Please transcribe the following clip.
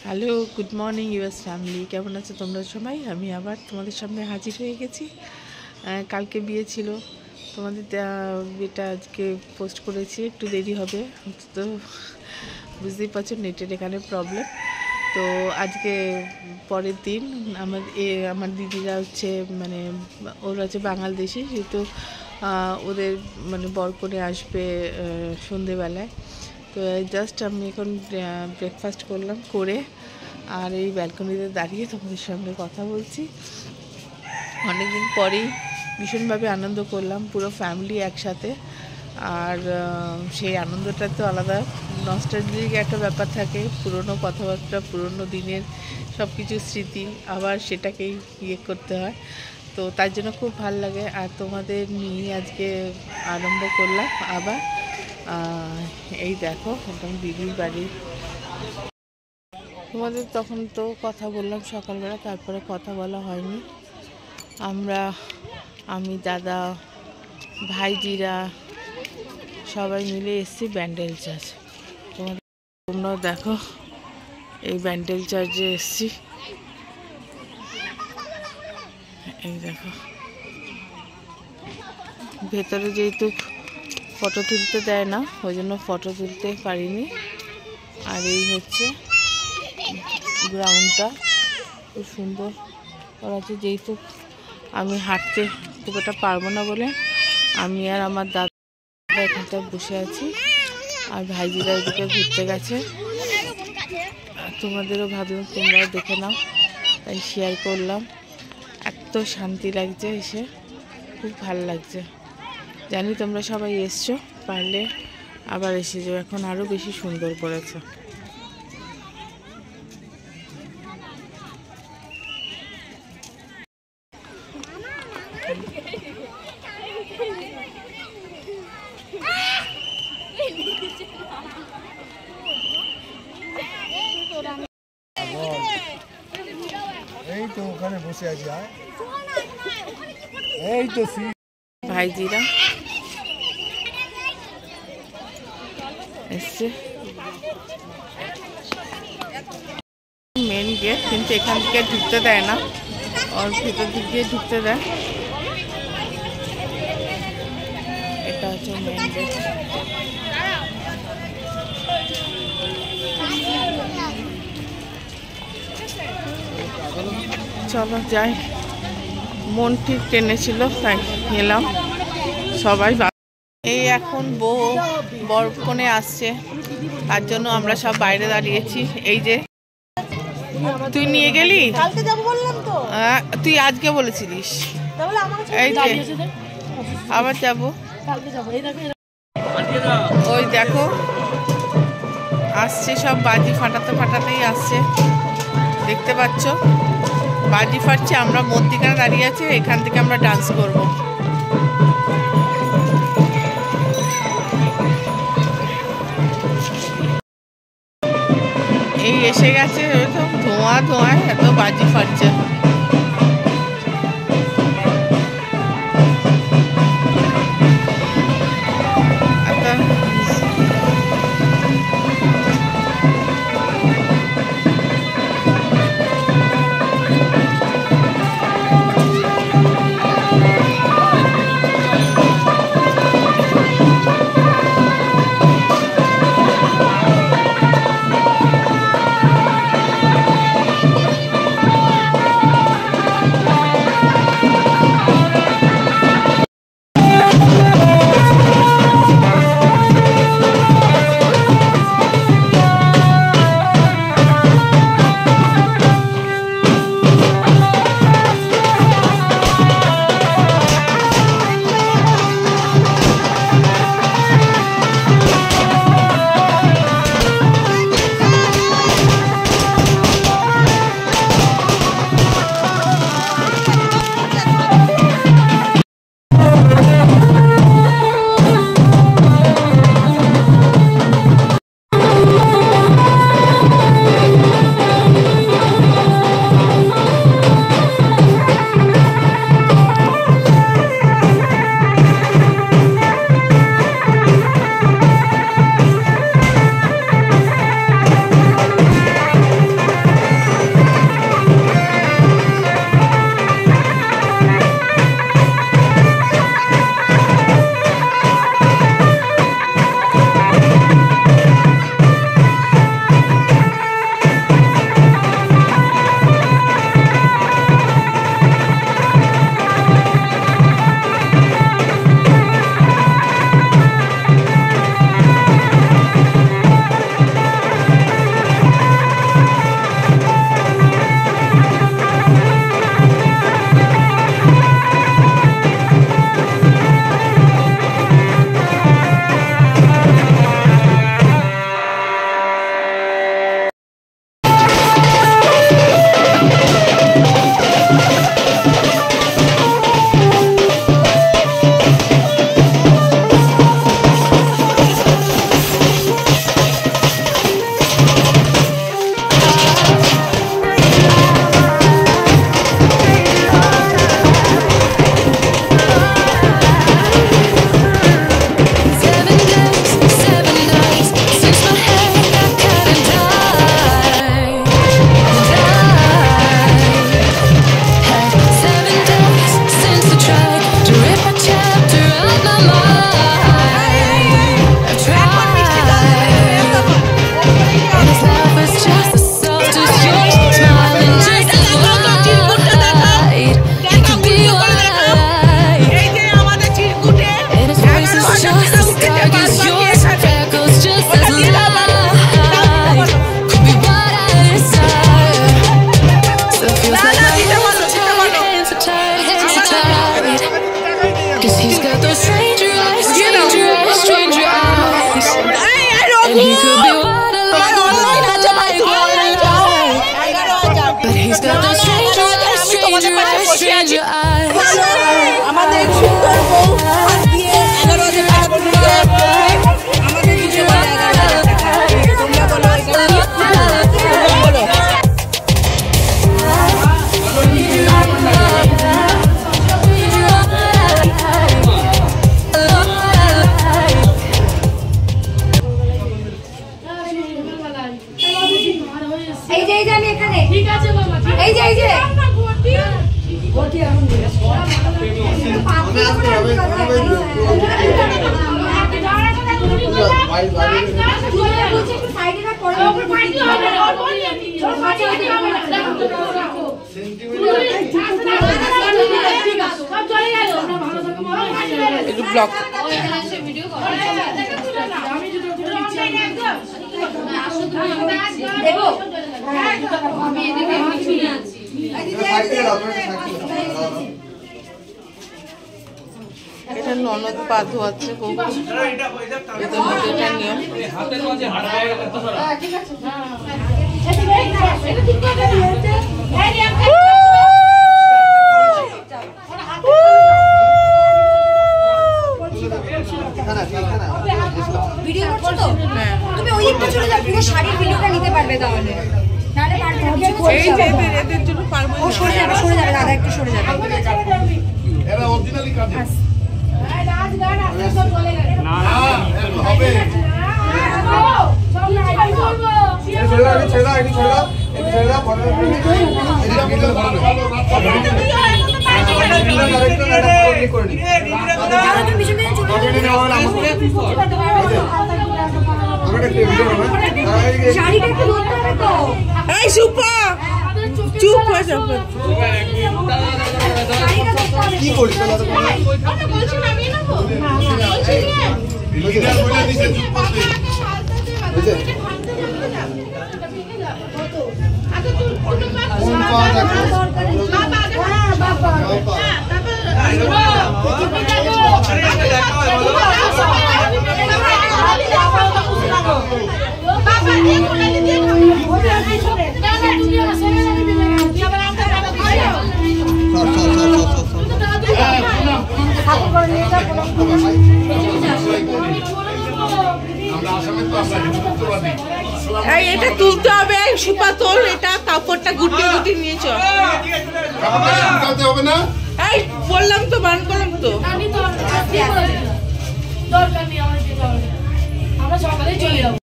Hello, good morning US family. কেমন আছো তোমরা সবাই? আমি আবার তোমাদের সামনে হাজির হয়ে গেছি। কালকে বিয়ে ছিল, তোমাদের বিয়েটা আজকে পোস্ট করেছি, একটু দেরি হবে। তো বুঝতেই পারছো নেটের এখানে প্রবলেম। তো আজকে পরের দিন আমার দিদিরা হচ্ছে মানে ওরা হচ্ছে বাংলাদেশি, যেহেতু ওদের মানে বর করে আসবে সন্ধেবেলায়। তো জাস্ট আমি এখন ব্রেকফাস্ট করলাম করে আর এই ব্যালকনিতে দাঁড়িয়ে তোমাদের সঙ্গে কথা বলছি। অনেকদিন পরেই ভীষণভাবে আনন্দ করলাম পুরো ফ্যামিলি একসাথে। আর সেই আনন্দটা তো আলাদা, নস্টালজিক একটা ব্যাপার থাকে, পুরনো কথাবার্তা, পুরনো দিনের সব কিছু স্মৃতি আবার সেটাকেই করতে হয়। তো তার জন্য খুব ভাল লাগে। আর তোমাদের নিয়ে আজকে আরম্ভ করলাম আবার। এই দেখো, একদম দিদির বাড়ি। তোমাদের তখন তো কথা বললাম সকালবেলা, তারপরে কথা বলা হয়নি। আমি দাদা ভাইজিরা সবাই মিলে এসেছি ব্যান্ডেল চার্চ। তোমরাও দেখো, এই ব্যান্ডেল চার্চে এসেছি। এই দেখো, ভেতরে যেহেতু ফটো তুলতে দেয় না, ওই জন্য ফটো তুলতে পারিনি। আর এই হচ্ছে গ্রাউন্ডটা, খুব সুন্দর করা আছে। যেহেতু আমি হাঁটতে খুব একটা পারবো না বলে আমি আর আমার দাদা এখানটায় বসে আছি, আর ভাইজিরা এদিকে ঘুরতে গেছে। তোমাদেরও ভাবলাম তোমরাও দেখে নাও, তাই শেয়ার করলাম। এত শান্তি লাগছে এসে, খুব ভালো লাগছে। জানি তোমরা সবাই এসছো, পারলে আবার এসে যাও, এখন আরও বেশি সুন্দর করেছে। এই তো ওখানে বসে আছি। এই তো ভাইজিরা এসছে, মেন গেট, কিন্তু এখান থেকে ঢুকতে দেয় না, ওর ভিতর দিক দিয়ে ঢুকতে দেয়। এটা হচ্ছে মেন গেট। চলো যাই, মন ঠিক টেনেছিল তাই গেলাম সবাই। এই এখন বর কনে আসছে, তার জন্য আমরা সব বাইরে দাঁড়িয়েছি। এই যে তুই নিয়ে গেলি, তুই আজকে বলেছিলিস, এই যে আবার যাবো। ওই দেখো আসছে, সব বাজি ফাটাতে ফাটাতেই আসছে, দেখতে পাচ্ছ বাজি ফাটছে। আমরা মধ্যিখানে দাঁড়িয়ে আছি, এখান থেকে আমরা ডান্স করব। এই এসে গেছে, ধোঁয়া ধোঁয়ায় এত বাজি ফাটছে। বসে আছে আমাদের সুন্দর বউ হাত দিয়ে 11,000 টাকা করে আমাদের দিতে বলে 11,000 টাকা। তোমরা বলো এটা কি? তোমরা বলো। এই যে আমি এখানে ঠিক আছে বাবা এই যে একটু ব্লক এটা ননদ পা ধোয়াচ্ছে বউ এদের মধ্যে এটা নিয়ম। ভিডিও করছো তো তুমি ওই দিকটা চলে যাও পুরো শাড়ির ভিডিওটা নিতে পারবে তাহলে নালে পারবে এই যে এদের জন্য পারবো ও সরে যাবে দাদা একটু সরে যাবে এরা অরিজিনালি কাজ না হবে ছেড়া ফটো এই সুপা চুপ হয়ে যাও কি করছিস এটা তুলতে হবে সুপা তোল এটা কাপড়টা গুটিয়ে নিয়ে চল হবে না এই বললাম তো বান করলাম তো দরকার নেই আমরা সকালে চলে যাবো।